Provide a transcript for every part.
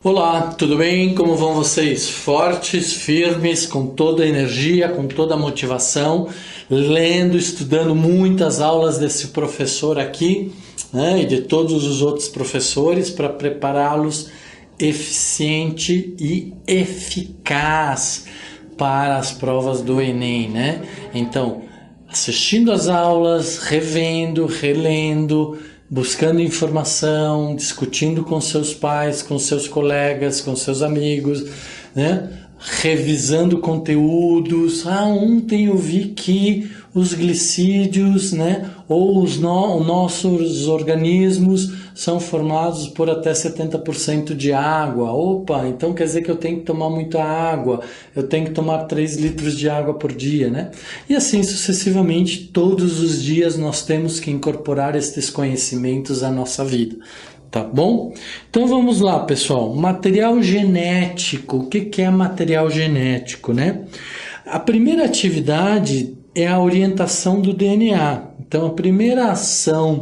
Olá, tudo bem? Como vão vocês? Fortes, firmes, com toda a energia, com toda a motivação, lendo, estudando muitas aulas desse professor aqui, né, e de todos os outros professores para prepará-los eficiente e eficaz para as provas do Enem, né? Então, assistindo às aulas, revendo, relendo, buscando informação, discutindo com seus pais, com seus colegas, com seus amigos, né? Revisando conteúdos. Ontem eu vi que os glicídios, né? Ou os nossos organismos são formados por até 70% de água. Opa, então quer dizer que eu tenho que tomar muita água, eu tenho que tomar 3 litros de água por dia, né? E assim sucessivamente, todos os dias nós temos que incorporar estes conhecimentos à nossa vida. Tá bom? Então vamos lá, pessoal. Material genético. O que é material genético, né? A primeira atividade é a orientação do DNA. Então a primeira ação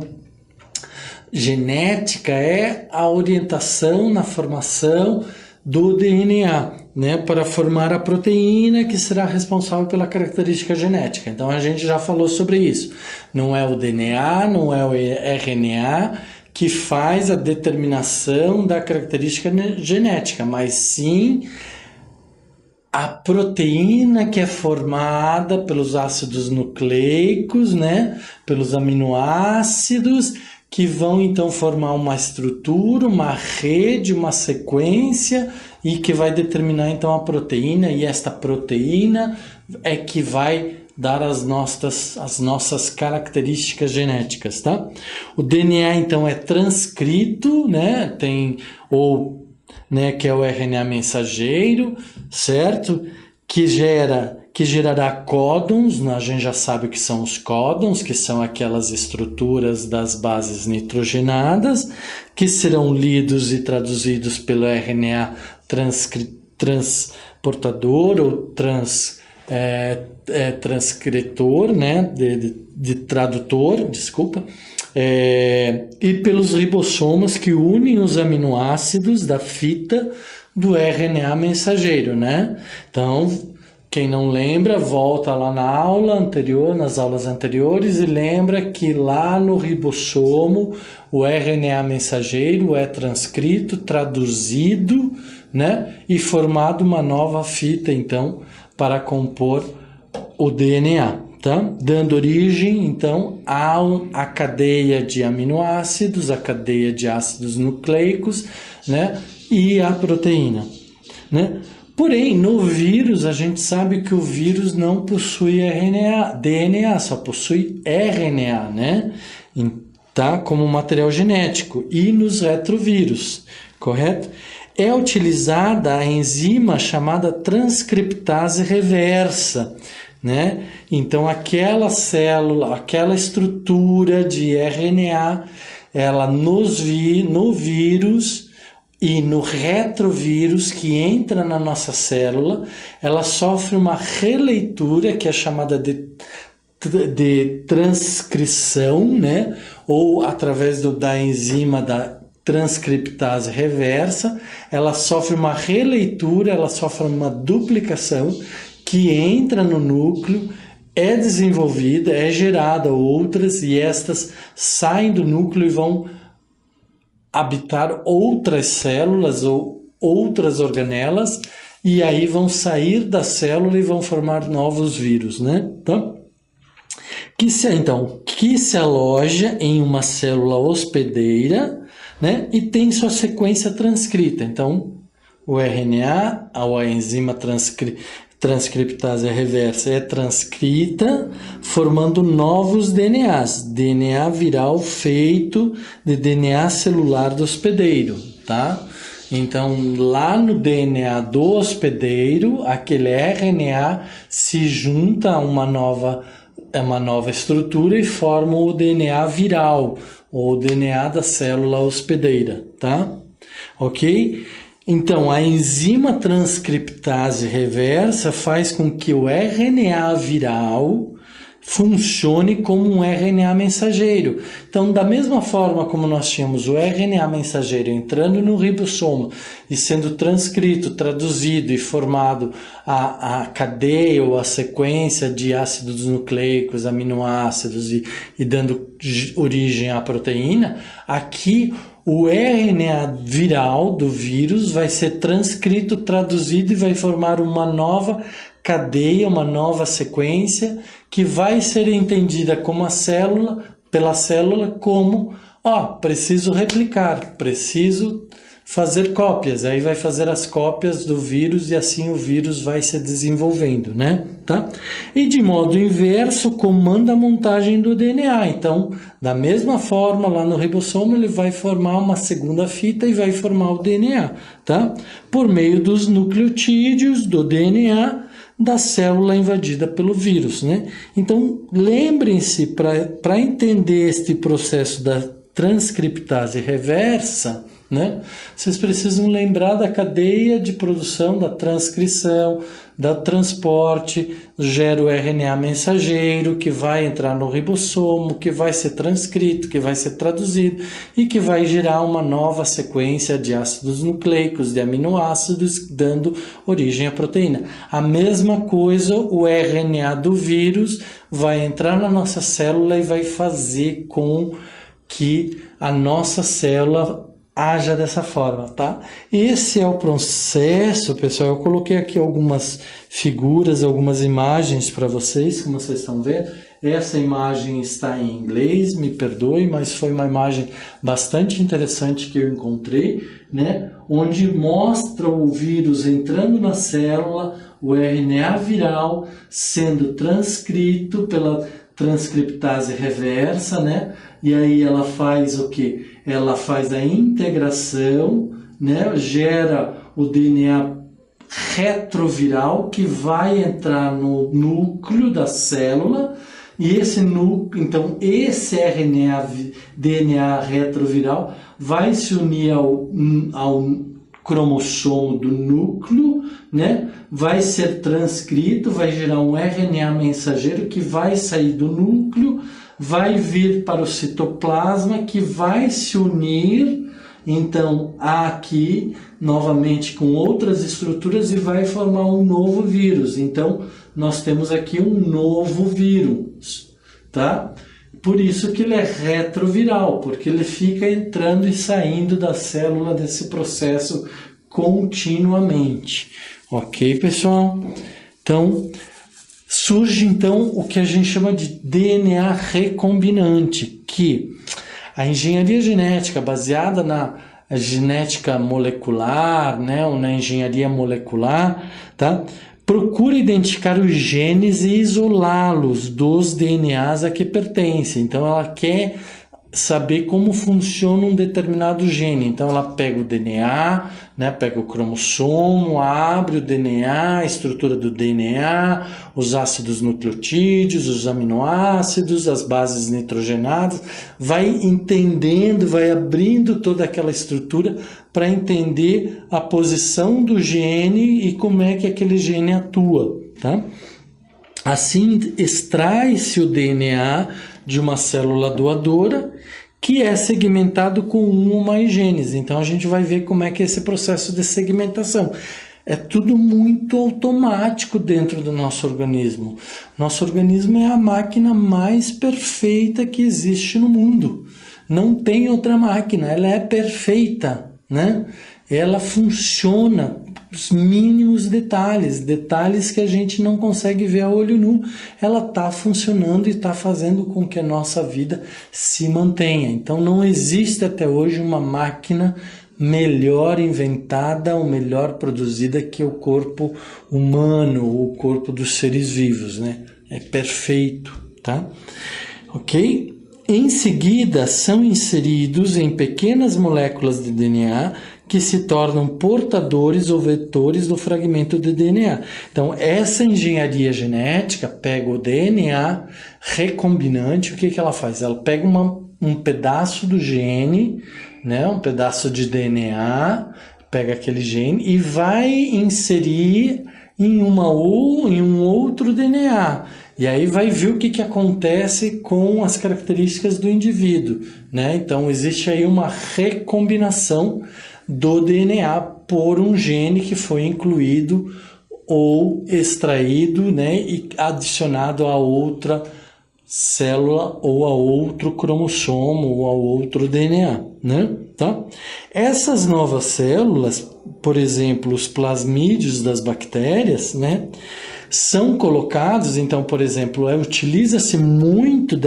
genética é a orientação na formação do DNA, né, para formar a proteína que será responsável pela característica genética. Então a gente já falou sobre isso. Não é o DNA, não é o RNA que faz a determinação da característica genética, mas sim a proteína que é formada pelos ácidos nucleicos, né, pelos aminoácidos, que vão então formar uma estrutura, uma rede, uma sequência e que vai determinar então a proteína, e esta proteína é que vai dar as nossas características genéticas, tá? O DNA então é transcrito, né? Que é o RNA mensageiro, certo? Que gerará códons. A gente já sabe o que são os códons, que são aquelas estruturas das bases nitrogenadas, que serão lidos e traduzidos pelo RNA transportador ou transcritor, né, de tradutor, desculpa, e pelos ribossomos que unem os aminoácidos da fita do RNA mensageiro, né? Então, quem não lembra, volta lá na aula anterior, nas aulas anteriores, e lembra que lá no ribossomo o RNA mensageiro é transcrito, traduzido, né, e formado uma nova fita, então, para compor o DNA, tá? Dando origem, então, à cadeia de aminoácidos, à cadeia de ácidos nucleicos, né, e à proteína, né? Porém, no vírus, a gente sabe que o vírus não possui DNA, só possui RNA, né? Tá? Como material genético. E nos retrovírus, correto? É utilizada a enzima chamada transcriptase reversa, né? Então, aquela célula, aquela estrutura de RNA, ela no vírus e no retrovírus que entra na nossa célula, ela sofre uma releitura que é chamada de transcrição, né? Ou através da enzima da transcriptase reversa, ela sofre uma releitura, ela sofre uma duplicação que entra no núcleo, é desenvolvida, é gerada outras, e estas saem do núcleo e vão habitar outras células ou outras organelas, e aí vão sair da célula e vão formar novos vírus, né? Que se aloja em uma célula hospedeira, né? E tem sua sequência transcrita. Então, o RNA, a enzima transcriptase reversa é transcrita, formando novos DNAs. DNA viral feito de DNA celular do hospedeiro, tá? Então, lá no DNA do hospedeiro, aquele RNA se junta a uma nova estrutura e forma o DNA viral, ou o DNA da célula hospedeira, tá? Ok? Então, a enzima transcriptase reversa faz com que o RNA viral, funcione como um RNA mensageiro. Então, da mesma forma como nós tínhamos o RNA mensageiro entrando no ribossoma e sendo transcrito, traduzido e formado a cadeia ou a sequência de ácidos nucleicos, aminoácidos e dando origem à proteína, aqui o RNA viral do vírus vai ser transcrito, traduzido e vai formar uma nova cadeia, uma nova sequência que vai ser entendida como pela célula como, preciso replicar, preciso fazer cópias. Aí vai fazer as cópias do vírus e assim o vírus vai se desenvolvendo, né? Tá? E de modo inverso, comanda a montagem do DNA. Então, da mesma forma, lá no ribossomo, ele vai formar uma segunda fita e vai formar o DNA, tá? Por meio dos nucleotídeos do DNA da célula invadida pelo vírus, né? Então, lembrem-se, para entender este processo da transcriptase reversa, né? Vocês precisam lembrar da cadeia de produção, da transcrição, da transporte, gera o RNA mensageiro, que vai entrar no ribossomo, que vai ser transcrito, que vai ser traduzido e que vai gerar uma nova sequência de ácidos nucleicos, de aminoácidos, dando origem à proteína. A mesma coisa, o RNA do vírus vai entrar na nossa célula e vai fazer com que a nossa célula haja dessa forma, tá? Esse é o processo, pessoal. Eu coloquei aqui algumas figuras, algumas imagens para vocês, como vocês estão vendo. Essa imagem está em inglês, me perdoe, mas foi uma imagem bastante interessante que eu encontrei, né? Onde mostra o vírus entrando na célula, o RNA viral sendo transcrito pela transcriptase reversa, né? E aí ela faz o quê? Ela faz a integração, né? Gera o DNA retroviral que vai entrar no núcleo da célula e esse núcleo, então esse DNA retroviral vai se unir ao cromossomo do núcleo, né? Vai ser transcrito, vai gerar um RNA mensageiro que vai sair do núcleo, vai vir para o citoplasma, que vai se unir, então, aqui, novamente com outras estruturas e vai formar um novo vírus. Então, nós temos aqui um novo vírus, tá? Por isso que ele é retroviral, porque ele fica entrando e saindo da célula desse processo continuamente. Ok, pessoal? Então, surge então o que a gente chama de DNA recombinante, que a engenharia genética baseada na genética molecular, né, ou na engenharia molecular, tá? Procura identificar os genes e isolá-los dos DNAs a que pertencem. Então, ela quer saber como funciona um determinado gene. Então, ela pega o DNA, né, pega o cromossomo, abre o DNA, a estrutura do DNA, os ácidos nucleotídeos, os aminoácidos, as bases nitrogenadas, vai entendendo, vai abrindo toda aquela estrutura para entender a posição do gene e como é que aquele gene atua, tá? Assim, extrai-se o DNA de uma célula doadora que é segmentado com um ou mais genes. Então, a gente vai ver como é que é esse processo de segmentação. É tudo muito automático dentro do nosso organismo. Nosso organismo é a máquina mais perfeita que existe no mundo. Não tem outra máquina, ela é perfeita, né? Ela funciona, os mínimos detalhes que a gente não consegue ver a olho nu. Ela está funcionando e está fazendo com que a nossa vida se mantenha. Então não existe até hoje uma máquina melhor inventada ou melhor produzida que o corpo humano, o corpo dos seres vivos, né? É perfeito, tá? Ok? Em seguida, são inseridos em pequenas moléculas de DNA que se tornam portadores ou vetores do fragmento de DNA. Então, essa engenharia genética pega o DNA recombinante, o que ela faz? Ela pega um pedaço do gene, né, um pedaço de DNA, pega aquele gene e vai inserir em um outro DNA. E aí vai ver o que acontece com as características do indivíduo, né? Então existe aí uma recombinação do DNA por um gene que foi incluído ou extraído, né, e adicionado a outra célula ou a outro cromossomo ou a outro DNA, né? Tá? Essas novas células, por exemplo, os plasmídios das bactérias, né, são colocados, então, por exemplo, utiliza-se muito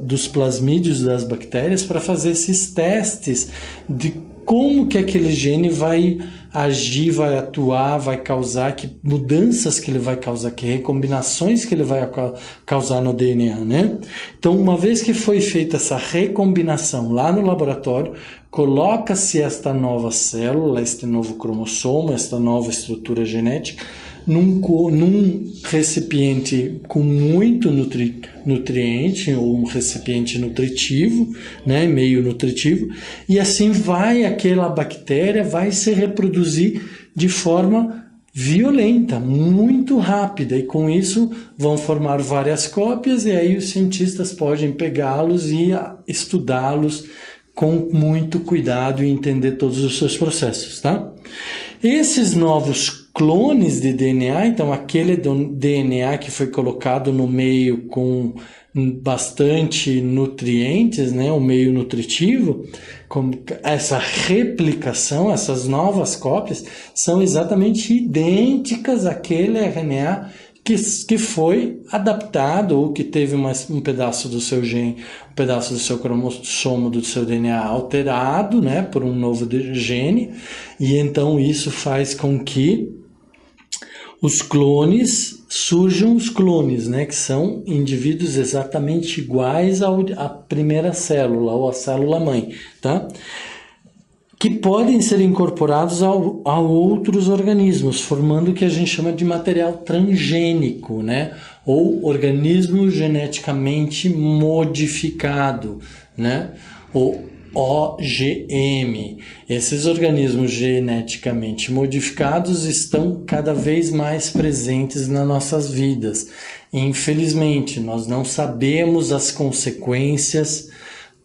dos plasmídios das bactérias para fazer esses testes de como que aquele gene vai agir, vai atuar, vai causar, que mudanças que ele vai causar, que recombinações que ele vai causar no DNA, né? Então, uma vez que foi feita essa recombinação lá no laboratório, coloca-se esta nova célula, este novo cromossomo, esta nova estrutura genética, num recipiente com muito nutriente, ou um recipiente nutritivo, né, meio nutritivo, e assim aquela bactéria vai se reproduzir de forma violenta, muito rápida, e com isso vão formar várias cópias, e aí os cientistas podem pegá-los e estudá-los com muito cuidado e entender todos os seus processos, tá? Esses novos clones de DNA, então aquele DNA que foi colocado no meio com bastante nutrientes, né, o meio nutritivo, com essa replicação, essas novas cópias, são exatamente idênticas àquele RNA que foi adaptado ou que teve um pedaço do seu gene, um pedaço do seu cromossomo, do seu DNA alterado, né, por um novo gene, e então isso faz com que surjam os clones, né, que são indivíduos exatamente iguais à primeira célula, ou à célula-mãe, tá? Que podem ser incorporados a outros organismos, formando o que a gente chama de material transgênico, né? Ou organismo geneticamente modificado, né? Ou OGM. Esses organismos geneticamente modificados estão cada vez mais presentes nas nossas vidas. Infelizmente, nós não sabemos as consequências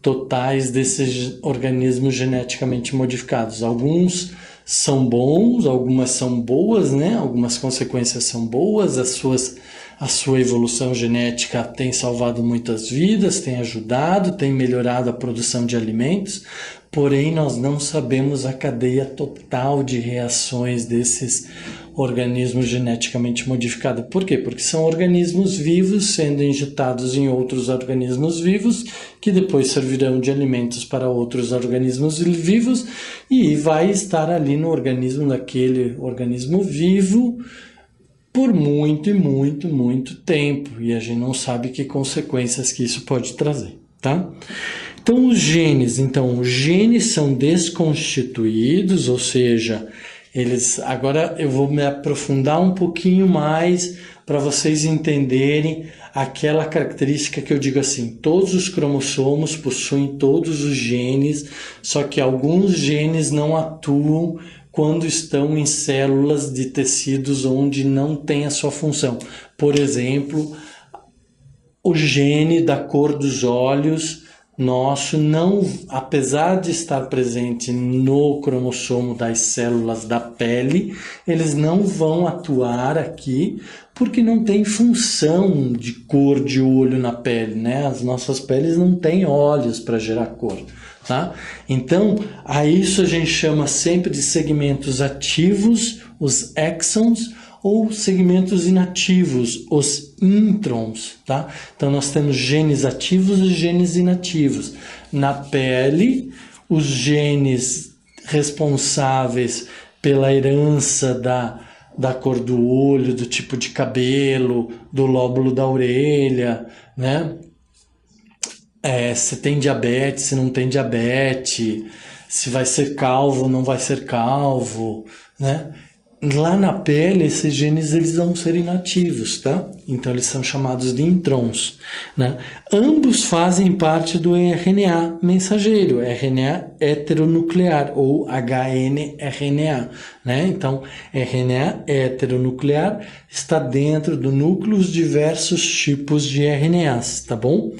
totais desses organismos geneticamente modificados. Alguns são bons, algumas são boas, né? Algumas consequências são boas, a sua evolução genética tem salvado muitas vidas, tem ajudado, tem melhorado a produção de alimentos, porém nós não sabemos a cadeia total de reações desses organismos geneticamente modificados. Por quê? Porque são organismos vivos sendo injetados em outros organismos vivos, que depois servirão de alimentos para outros organismos vivos, e vai estar ali no organismo daquele organismo vivo por muito e muito, muito tempo, e a gente não sabe que consequências que isso pode trazer, tá? Então, os genes são desconstituídos, ou seja, agora eu vou me aprofundar um pouquinho mais para vocês entenderem aquela característica que eu digo assim, todos os cromossomos possuem todos os genes, só que alguns genes não atuam quando estão em células de tecidos onde não tem a sua função. Por exemplo, o gene da cor dos olhos nosso, não, apesar de estar presente no cromossomo das células da pele, eles não vão atuar aqui porque não tem função de cor de olho na pele, né? As nossas peles não têm olhos para gerar cor. Tá? Então, a isso a gente chama sempre de segmentos ativos, os exons, ou segmentos inativos, os introns. Tá? Então, nós temos genes ativos e genes inativos. Na pele, os genes responsáveis pela herança da cor do olho, do tipo de cabelo, do lóbulo da orelha, né? Se tem diabetes, se não tem diabetes, se vai ser calvo ou não vai ser calvo, né? lá na pele, esses genes eles vão ser inativos, tá? Então eles são chamados de introns, né? Ambos fazem parte do RNA mensageiro, RNA heteronuclear ou HNRNA, né? Então, RNA heteronuclear está dentro do núcleo os diversos tipos de RNAs, tá bom?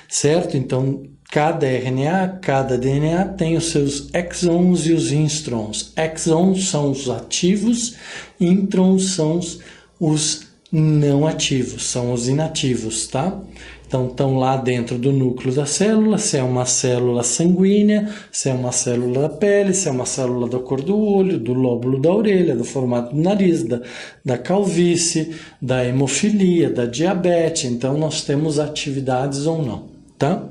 Certo? Então, cada RNA, cada DNA tem os seus exons e os introns. Exons são os ativos, introns são os não ativos, são os inativos, tá? Então, estão lá dentro do núcleo da célula, se é uma célula sanguínea, se é uma célula da pele, se é uma célula da cor do olho, do lóbulo da orelha, do formato do nariz, da calvície, da hemofilia, da diabetes. Então, nós temos atividades ou não, tá?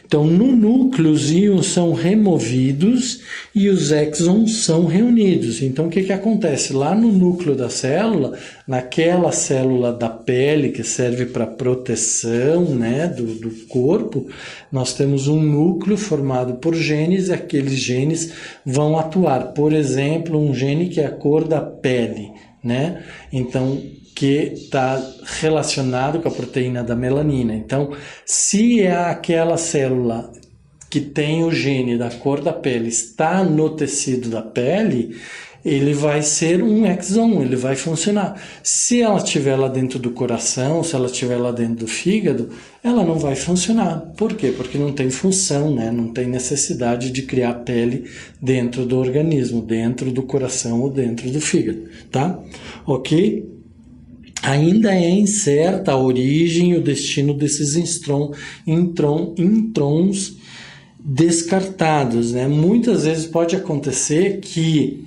Então, no núcleo, os íons são removidos e os exons são reunidos. Então, o que acontece? Lá no núcleo da célula, naquela célula da pele que serve para proteção, né, do corpo, nós temos um núcleo formado por genes e aqueles genes vão atuar. Por exemplo, um gene que é a cor da pele, né? Então, que está relacionado com a proteína da melanina. Então, se é aquela célula que tem o gene da cor da pele está no tecido da pele, ele vai ser um exon, ele vai funcionar. Se ela estiver lá dentro do coração, se ela estiver lá dentro do fígado, ela não vai funcionar. Por quê? Porque não tem função, né? Não tem necessidade de criar pele dentro do organismo, dentro do coração ou dentro do fígado, tá? Ok? Ainda é incerta a origem e o destino desses introns descartados, né? Muitas vezes pode acontecer que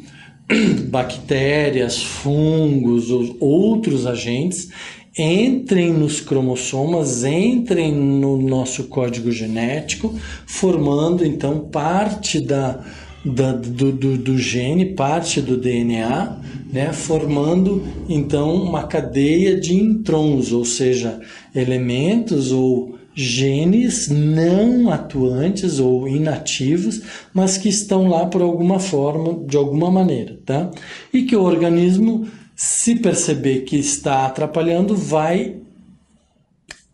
bactérias, fungos ou outros agentes entrem nos cromossomas, entrem no nosso código genético, formando então parte do gene, parte do DNA, né, formando então uma cadeia de introns, ou seja, elementos ou genes não atuantes ou inativos, mas que estão lá por alguma forma, de alguma maneira, tá? E que o organismo, se perceber que está atrapalhando, vai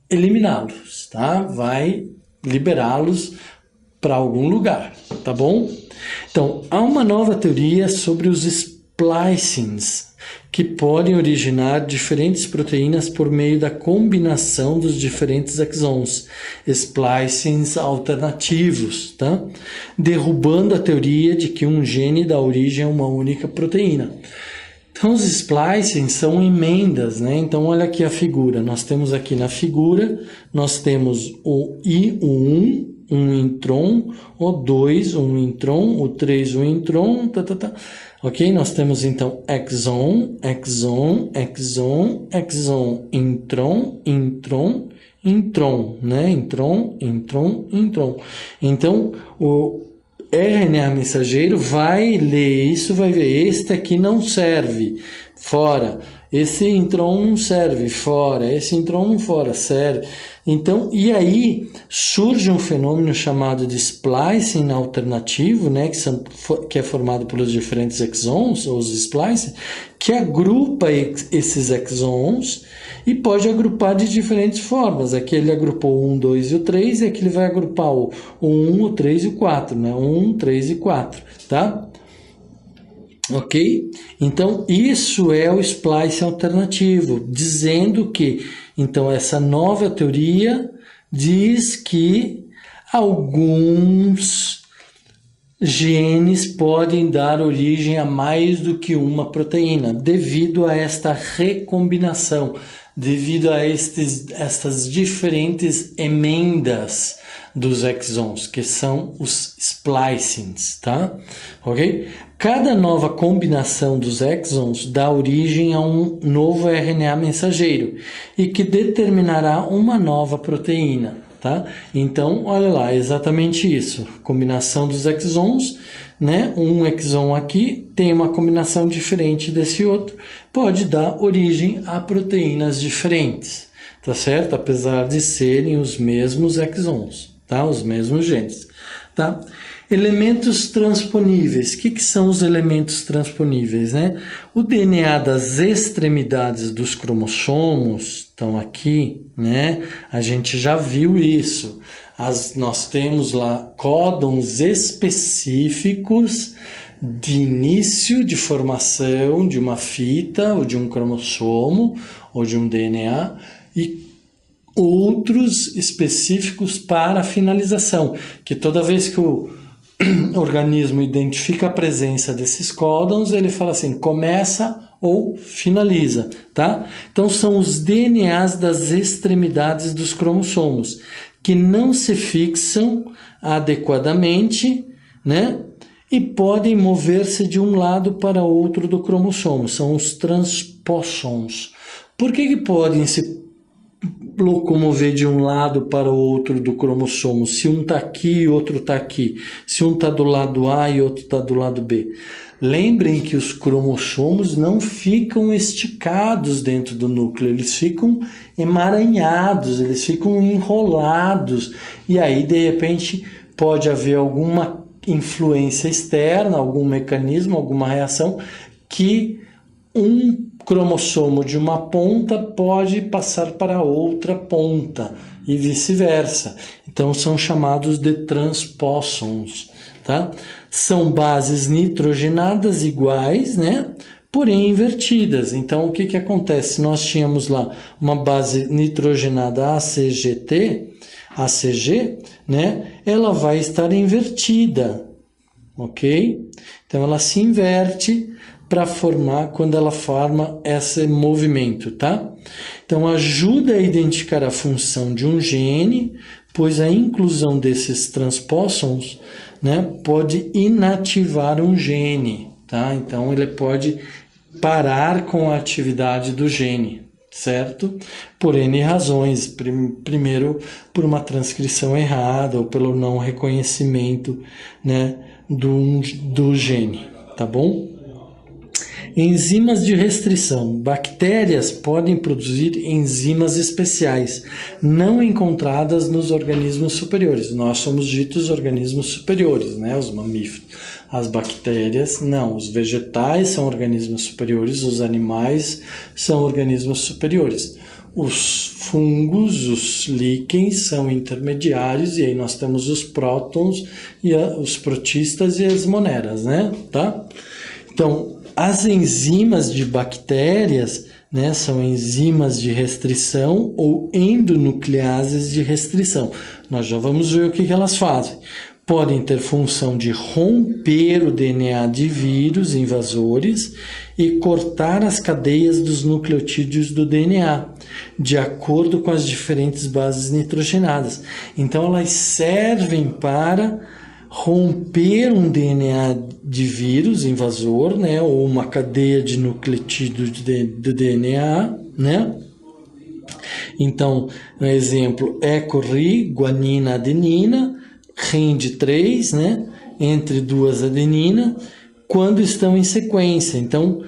eliminá-los, tá? Vai liberá-los para algum lugar, tá bom? Então, há uma nova teoria sobre os splicings, que podem originar diferentes proteínas por meio da combinação dos diferentes exons, splicings alternativos, tá? Derrubando a teoria de que um gene dá origem a uma única proteína. Então, os splicings são emendas, né? Então, olha aqui a figura. Nós temos aqui na figura, nós temos o I1, um intron, o 2, um intron, o 3, um intron, Ok? Nós temos, então, exon, exon, exon, exon, intron, intron, intron, né? Intron, intron, intron. Então, o RNA mensageiro vai ler isso, vai ver, este aqui não serve, fora. Esse intron não serve, fora. Esse intron não fora, serve. Então, e aí surge um fenômeno chamado de splicing alternativo, né, que é formado pelos diferentes exons, ou os splicing, que agrupa esses exons e pode agrupar de diferentes formas. Aqui ele agrupou o 1, 2 e o 3, e aqui ele vai agrupar o 1, o 3 e o 4, né? 1, 3 e 4, tá? Ok? Então, isso é o splice alternativo, dizendo que, então, essa nova teoria diz que alguns genes podem dar origem a mais do que uma proteína, devido a esta recombinação, devido a estas diferentes emendas dos exons, que são os splicings, tá? Ok? Cada nova combinação dos exons dá origem a um novo RNA mensageiro e que determinará uma nova proteína, tá? Então, olha lá, exatamente isso. Combinação dos exons, né? Um exon aqui tem uma combinação diferente desse outro, pode dar origem a proteínas diferentes, tá certo? Apesar de serem os mesmos exons. tá? Os mesmos genes, tá? Elementos transponíveis. O que são os elementos transponíveis, né? O DNA das extremidades dos cromossomos estão aqui, né? A gente já viu isso. Nós temos lá códons específicos de início de formação de uma fita ou de um cromossomo ou de um DNA e outros específicos para a finalização, que toda vez que o organismo identifica a presença desses códons, ele fala assim, começa ou finaliza, tá? Então são os DNAs das extremidades dos cromossomos, que não se fixam adequadamente, né? E podem mover-se de um lado para outro do cromossomo, são os transpossons. Por que podem se locomover de um lado para o outro do cromossomo, se um está aqui e outro está aqui, se um está do lado A e outro está do lado B? Lembrem que os cromossomos não ficam esticados dentro do núcleo, eles ficam emaranhados, eles ficam enrolados, e aí de repente pode haver alguma influência externa, algum mecanismo, alguma reação que um cromossomo de uma ponta pode passar para a outra ponta e vice-versa. Então são chamados de transpossons, tá? São bases nitrogenadas iguais, né? Porém invertidas. Então o que acontece? Nós tínhamos lá uma base nitrogenada ACG, né? Ela vai estar invertida, ok? Então ela se inverte para formar, quando ela forma esse movimento, tá? Então ajuda a identificar a função de um gene, pois a inclusão desses transpossons, né, pode inativar um gene, tá? Então ele pode parar com a atividade do gene, certo? Por N razões. Primeiro, por uma transcrição errada ou pelo não reconhecimento, né, do gene, tá bom? Enzimas de restrição. Bactérias podem produzir enzimas especiais, não encontradas nos organismos superiores. Nós somos ditos organismos superiores, né? Os mamíferos. As bactérias, não. Os vegetais são organismos superiores, os animais são organismos superiores. Os fungos, os líquens, são intermediários, e aí nós temos os prótons, e os protistas e as moneras, né? Tá? Então, as enzimas de bactérias, né, são enzimas de restrição ou endonucleases de restrição. Nós já vamos ver o que elas fazem. Podem ter função de romper o DNA de vírus invasores e cortar as cadeias dos nucleotídeos do DNA, de acordo com as diferentes bases nitrogenadas. Então, elas servem para romper um DNA de vírus invasor, né, ou uma cadeia de nucleotídeos do DNA, né? Então, um exemplo, EcoRI, guanina, adenina, rende 3, né, entre duas adeninas, quando estão em sequência. Então,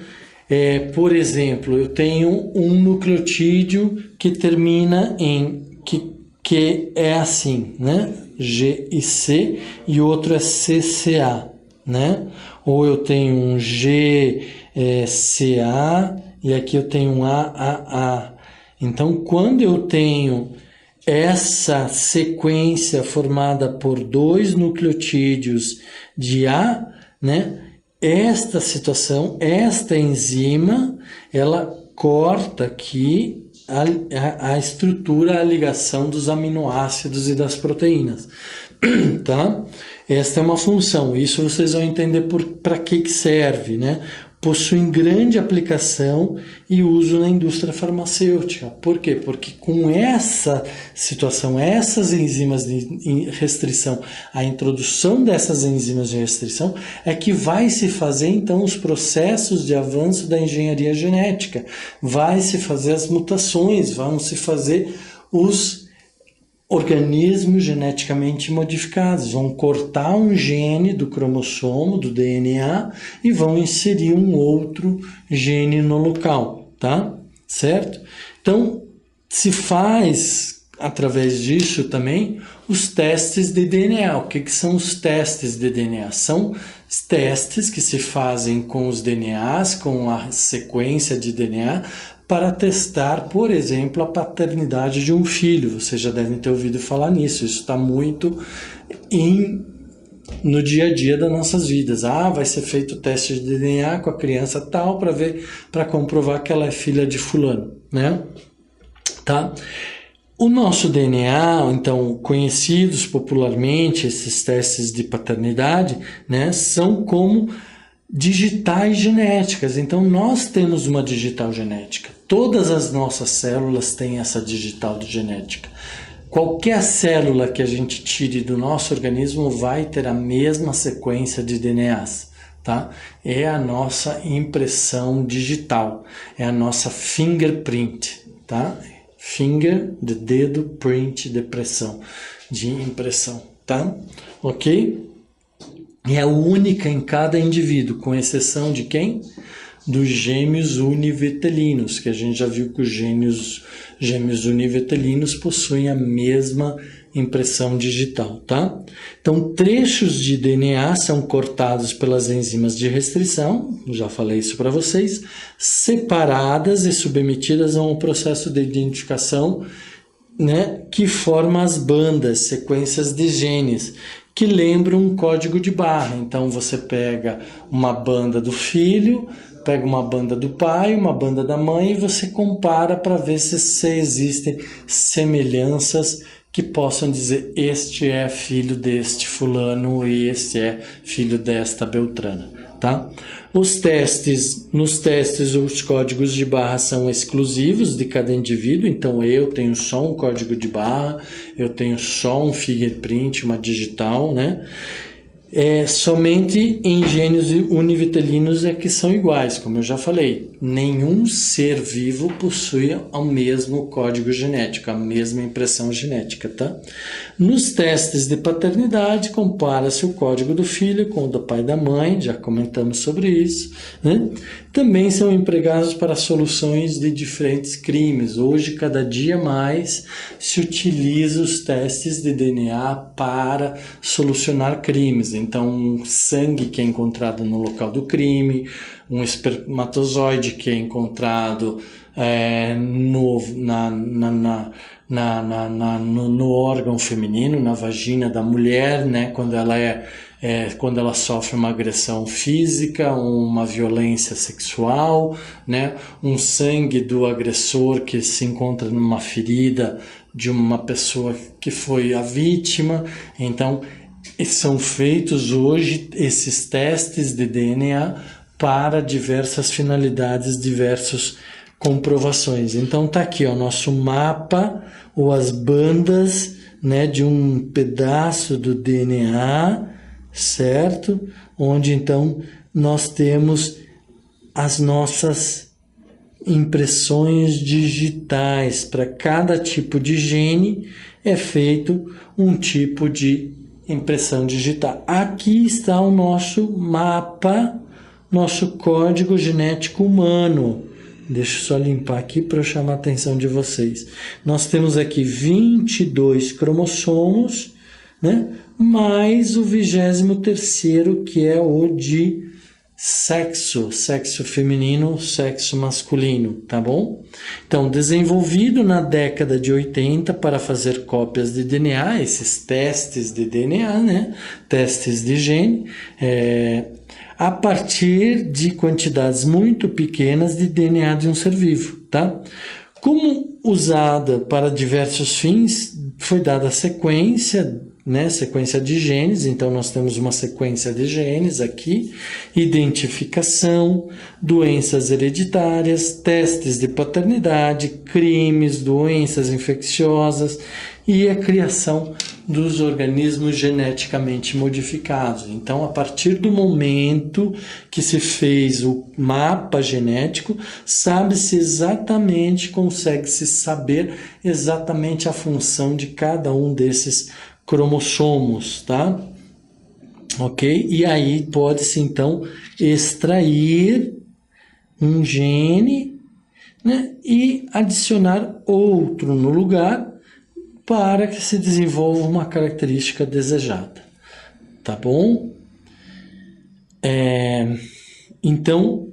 por exemplo, eu tenho um nucleotídeo que termina em que é assim, né? G e C, e outro é CCA, né? Ou eu tenho um GCA e aqui eu tenho um AAA. Então, quando eu tenho essa sequência formada por dois nucleotídeos de A, né? Esta situação, esta enzima, ela corta aqui a estrutura, a ligação dos aminoácidos e das proteínas, tá? Esta é uma função, isso vocês vão entender para que serve, né? Possuem grande aplicação e uso na indústria farmacêutica. Por quê? Porque com essa situação, essas enzimas de restrição, a introdução dessas enzimas de restrição é que vai se fazer então os processos de avanço da engenharia genética, vai se fazer as mutações, vão se fazer os organismos geneticamente modificados, vão cortar um gene do cromossomo, do DNA, e vão inserir um outro gene no local, tá? Certo? Então, se faz, através disso também, os testes de DNA. O que são os testes de DNA? São testes que se fazem com os DNAs, com a sequência de DNA, para testar, por exemplo, a paternidade de um filho. Vocês já devem ter ouvido falar nisso. Isso está muito no dia a dia das nossas vidas. Vai ser feito o teste de DNA com a criança tal para comprovar que ela é filha de fulano, né? Tá? O nosso DNA, então, conhecidos popularmente, esses testes de paternidade, né, são como digitais genéticas. Então, nós temos uma digital genética. Todas as nossas células têm essa digital genética. Qualquer célula que a gente tire do nosso organismo vai ter a mesma sequência de DNAs, tá? É a nossa impressão digital, é a nossa fingerprint, tá? Finger de dedo, print de impressão, tá? Ok? É a única em cada indivíduo, com exceção de quem? Dos gêmeos univitelinos, que a gente já viu que os gêmeos univitelinos possuem a mesma impressão digital, tá? Então, trechos de DNA são cortados pelas enzimas de restrição, já falei isso para vocês, separadas e submetidas a um processo de identificação, né, que forma as bandas, sequências de genes, que lembram um código de barra. Então, você pega uma banda do filho, pega uma banda do pai, uma banda da mãe e você compara para ver se existem semelhanças que possam dizer este é filho deste fulano e este é filho desta beltrana, tá? Nos testes, os códigos de barra são exclusivos de cada indivíduo, então eu tenho só um código de barra, eu tenho só um fingerprint, uma digital, né? Somente em gêmeos univitelinos é que são iguais, como eu já falei. Nenhum ser vivo possui o mesmo código genético, a mesma impressão genética, tá? Nos testes de paternidade, compara-se o código do filho com o do pai e da mãe, já comentamos sobre isso, né? Também são empregados para soluções de diferentes crimes. Hoje, cada dia mais, se utiliza os testes de DNA para solucionar crimes. Então, um sangue que é encontrado no local do crime, um espermatozoide que é encontrado no órgão feminino, na vagina da mulher, né, quando ela sofre uma agressão física, uma violência sexual, né, um sangue do agressor que se encontra numa ferida de uma pessoa que foi a vítima. Então, são feitos hoje esses testes de DNA para diversas finalidades, diversas comprovações. Então tá aqui o nosso mapa ou as bandas, né, de um pedaço do DNA, certo? Onde então nós temos as nossas impressões digitais. Para cada tipo de gene é feito um tipo de impressão digital. Aqui está o nosso mapa, nosso código genético humano. Deixa eu só limpar aqui para eu chamar a atenção de vocês. Nós temos aqui 22 cromossomos, né? Mais o 23º, que é o de sexo feminino, sexo masculino, tá bom? Então, desenvolvido na década de 80 para fazer cópias de DNA, esses testes de DNA, né? Testes de gene, a partir de quantidades muito pequenas de DNA de um ser vivo, tá? Como usada para diversos fins, foi dada a sequência, né? Sequência de genes. Então nós temos uma sequência de genes aqui, identificação, doenças hereditárias, testes de paternidade, crimes, doenças infecciosas e a criação dos organismos geneticamente modificados. Então, a partir do momento que se fez o mapa genético, sabe-se exatamente, consegue-se saber exatamente a função de cada um desses cromossomos, tá? Ok? E aí pode-se, então, extrair um gene, né, e adicionar outro no lugar para que se desenvolva uma característica desejada. Tá bom? Então,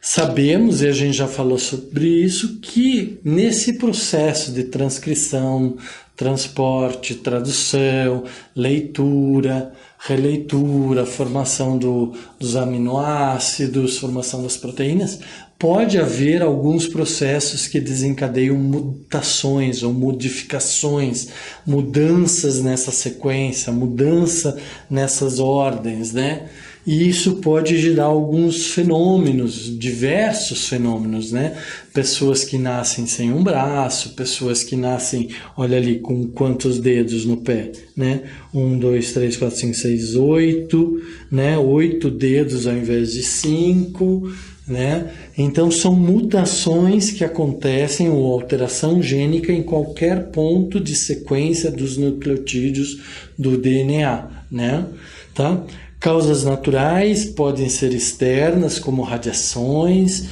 sabemos, e a gente já falou sobre isso, que nesse processo de transcrição, transporte, tradução, leitura, releitura, formação dos aminoácidos, formação das proteínas, pode haver alguns processos que desencadeiam mutações ou modificações, mudanças nessa sequência, mudança nessas ordens, né? E isso pode gerar alguns fenômenos, diversos fenômenos, né? Pessoas que nascem sem um braço, pessoas que nascem, olha ali, com quantos dedos no pé, né? 1, 2, 3, 4, 5, 6, 8, né? 8 dedos ao invés de 5, né? Então são mutações que acontecem ou alteração gênica em qualquer ponto de sequência dos nucleotídeos do DNA, né? Tá? Causas naturais podem ser externas, como radiações,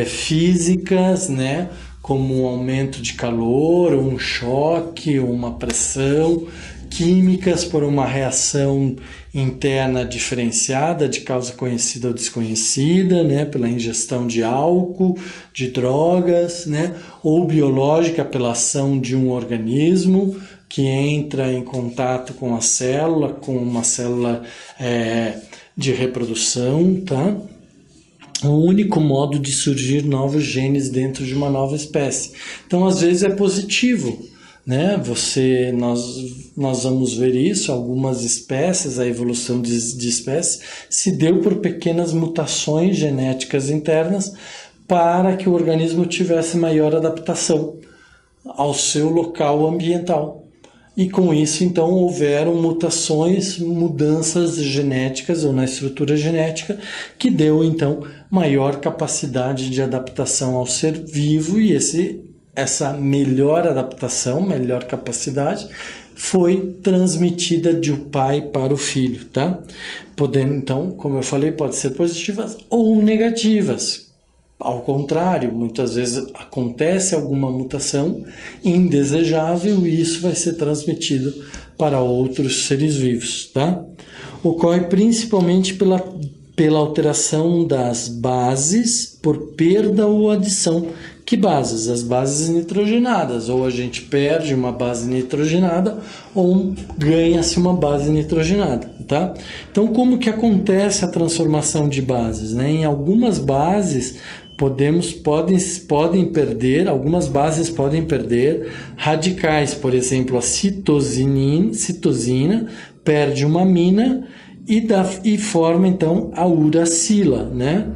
físicas, né? Como um aumento de calor, um choque, uma pressão, químicas por uma reação interna diferenciada de causa conhecida ou desconhecida, né? Pela ingestão de álcool, de drogas, né? Ou biológica pela ação de um organismo que entra em contato com a célula, com uma célula de reprodução, tá? O único modo de surgir novos genes dentro de uma nova espécie. Então, às vezes é positivo, né? Nós vamos ver isso, algumas espécies, a evolução de espécies se deu por pequenas mutações genéticas internas para que o organismo tivesse maior adaptação ao seu local ambiental. E com isso, então, houveram mutações, mudanças genéticas ou na estrutura genética que deu, então, maior capacidade de adaptação ao ser vivo e essa melhor adaptação, melhor capacidade, foi transmitida de um pai para o filho, tá? Podendo, então, como eu falei, pode ser positivas ou negativas. Ao contrário, muitas vezes acontece alguma mutação indesejável e isso vai ser transmitido para outros seres vivos, tá? Ocorre principalmente pela alteração das bases por perda ou adição. Que bases? As bases nitrogenadas. Ou a gente perde uma base nitrogenada ou ganha-se uma base nitrogenada, tá? Então, como que acontece a transformação de bases, né? Em algumas bases podem perder, algumas bases podem perder radicais, por exemplo, a citosina perde uma amina e forma então a uracila, né?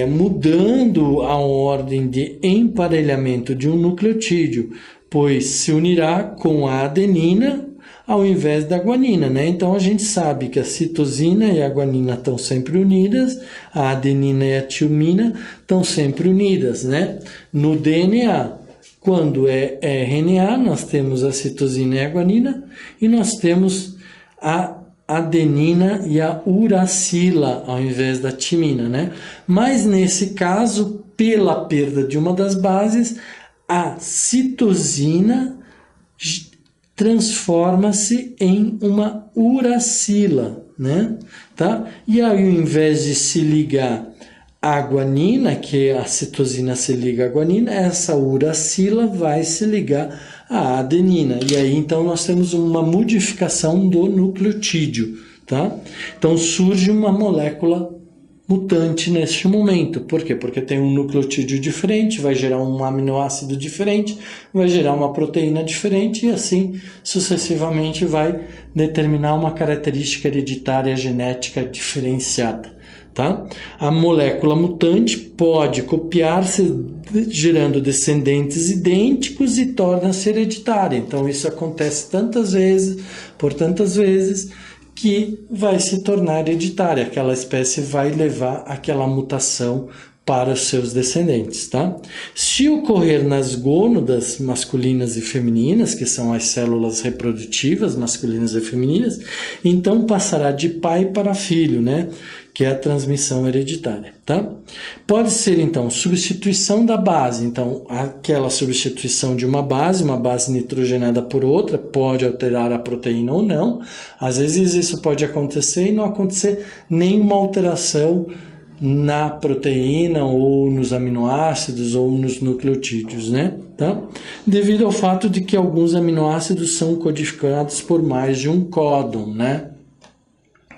Mudando a ordem de emparelhamento de um nucleotídeo, pois se unirá com a adenina ao invés da guanina, né? Então a gente sabe que a citosina e a guanina estão sempre unidas, a adenina e a timina estão sempre unidas, né? No DNA, quando é RNA, nós temos a citosina e a guanina e nós temos a adenina e a uracila ao invés da timina, né? Mas nesse caso, pela perda de uma das bases, a citosina transforma-se em uma uracila, né? Tá? E aí, ao invés de se ligar à guanina, que a citosina se liga à guanina, essa uracila vai se ligar à adenina. E aí, então, nós temos uma modificação do nucleotídeo, tá? Então, surge uma molécula mutante neste momento. Por quê? Porque tem um nucleotídeo diferente, vai gerar um aminoácido diferente, vai gerar uma proteína diferente e assim sucessivamente vai determinar uma característica hereditária genética diferenciada. Tá? A molécula mutante pode copiar-se gerando descendentes idênticos e torna-se hereditária. Então isso acontece por tantas vezes, que vai se tornar hereditária. Aquela espécie vai levar aquela mutação para os seus descendentes, tá? Se ocorrer nas gônadas masculinas e femininas, que são as células reprodutivas masculinas e femininas, então passará de pai para filho, né? que é a transmissão hereditária, tá? Pode ser, então, substituição da base. Então, aquela substituição de uma base nitrogenada por outra, pode alterar a proteína ou não. Às vezes isso pode acontecer e não acontecer nenhuma alteração na proteína ou nos aminoácidos ou nos nucleotídeos, né? Tá? Devido ao fato de que alguns aminoácidos são codificados por mais de um códon, né?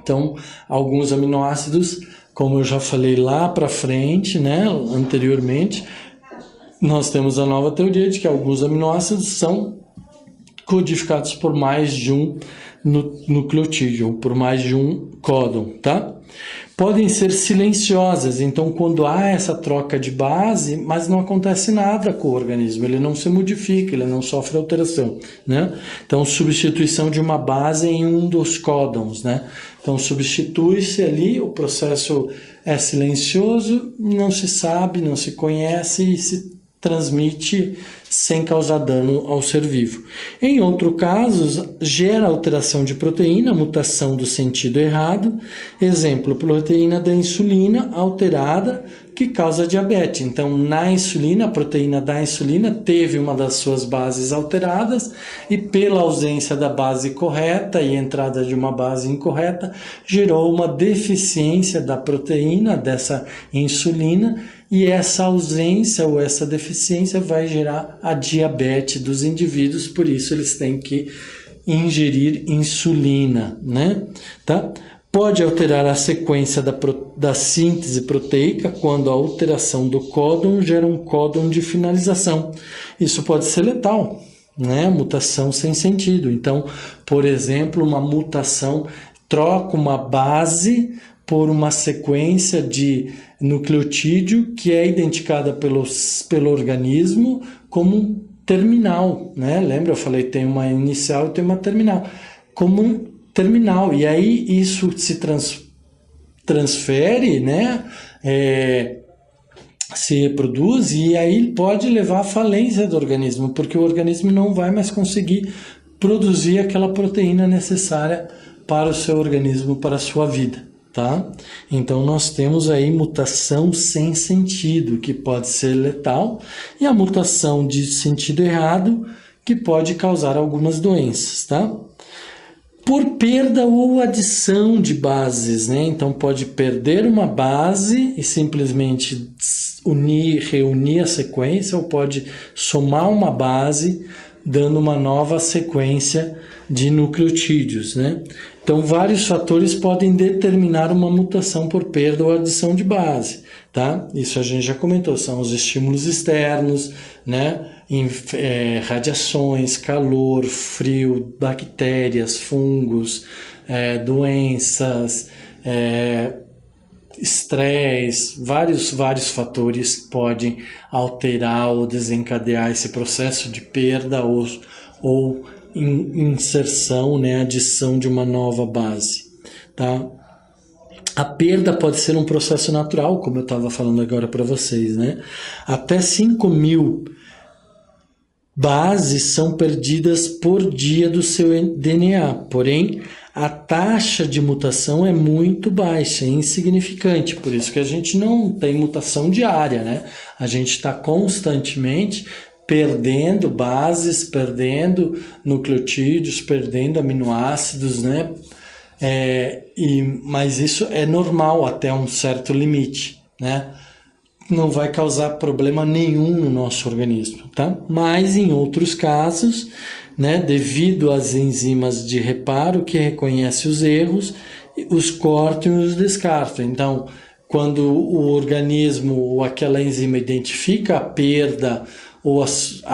Então, alguns aminoácidos, como eu já falei lá para frente, né, anteriormente, nós temos a nova teoria de que alguns aminoácidos são codificados por mais de um nucleotídeo, ou por mais de um códon, tá? Podem ser silenciosas, então quando há essa troca de base, mas não acontece nada com o organismo, ele não se modifica, ele não sofre alteração, né? Então, substituição de uma base em um dos códons, né? Então, substitui-se ali, o processo é silencioso, não se sabe, não se conhece e se transmite sem causar dano ao ser vivo. Em outros casos, gera alteração de proteína, mutação do sentido errado. Exemplo, proteína da insulina alterada que causa diabetes. Então, na insulina, a proteína da insulina teve uma das suas bases alteradas e pela ausência da base correta e entrada de uma base incorreta, gerou uma deficiência da proteína dessa insulina e essa ausência ou essa deficiência vai gerar a diabetes dos indivíduos, por isso eles têm que ingerir insulina, né? Tá? Pode alterar a sequência da síntese proteica quando a alteração do códon gera um códon de finalização. Isso pode ser letal, né? Mutação sem sentido. Então, por exemplo, uma mutação troca uma base por uma sequência de nucleotídeo que é identificada pelo organismo como terminal, né? Lembra? Eu falei tem uma inicial e tem uma terminal. Como um terminal. E aí isso se transfere, né? Se reproduz e aí pode levar à falência do organismo, porque o organismo não vai mais conseguir produzir aquela proteína necessária para o seu organismo, para a sua vida. Tá? Então nós temos aí mutação sem sentido, que pode ser letal, e a mutação de sentido errado, que pode causar algumas doenças, tá? Por perda ou adição de bases, né? Então pode perder uma base e simplesmente reunir a sequência, ou pode somar uma base, dando uma nova sequência de nucleotídeos, né? Então, vários fatores podem determinar uma mutação por perda ou adição de base, tá? Isso a gente já comentou, são os estímulos externos, né? Radiações, calor, frio, bactérias, fungos, doenças, estresse, vários fatores podem alterar ou desencadear esse processo de perda ou inserção, né, adição de uma nova base, tá? A perda pode ser um processo natural, como eu estava falando agora para vocês, né? Até 5.000 bases são perdidas por dia do seu DNA, porém a taxa de mutação é muito baixa, é insignificante, por isso que a gente não tem mutação diária, né? A gente está constantemente perdendo bases, perdendo nucleotídeos, perdendo aminoácidos, né? Mas isso é normal até um certo limite, né? Não vai causar problema nenhum no nosso organismo, tá? Mas em outros casos, né, devido às enzimas de reparo que reconhecem os erros, os cortam e os descartam. Então, quando o organismo ou aquela enzima identifica a perda ou a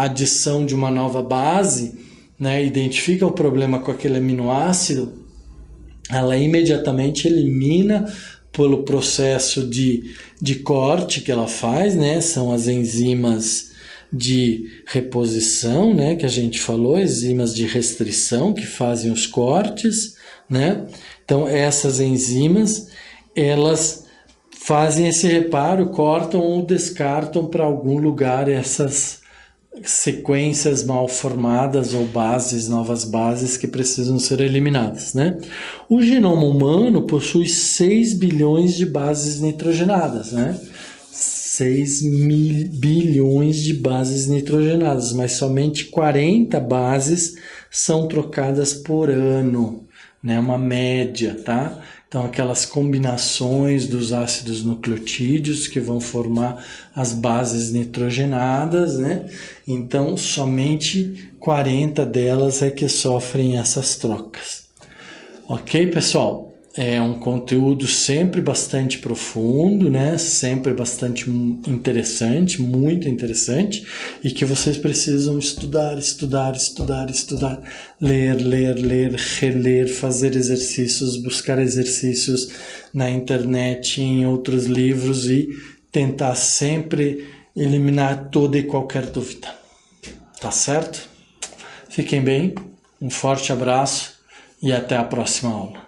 adição de uma nova base, né, identifica o problema com aquele aminoácido, ela imediatamente elimina pelo processo de corte que ela faz, né, são as enzimas de reposição, né, que a gente falou, enzimas de restrição que fazem os cortes, né? Então essas enzimas, elas fazem esse reparo, cortam ou descartam para algum lugar sequências mal formadas ou novas bases que precisam ser eliminadas, né? O genoma humano possui 6 bilhões de bases nitrogenadas, né? 6 bilhões de bases nitrogenadas, mas somente 40 bases são trocadas por ano, né? Uma média, tá? Então, aquelas combinações dos ácidos nucleotídeos que vão formar as bases nitrogenadas, né? Então, somente 40 delas é que sofrem essas trocas. Ok, pessoal? É um conteúdo sempre bastante profundo, né? Sempre bastante interessante, muito interessante, e que vocês precisam estudar, ler, reler, fazer exercícios, buscar exercícios na internet, em outros livros e tentar sempre eliminar toda e qualquer dúvida. Tá certo? Fiquem bem, um forte abraço e até a próxima aula.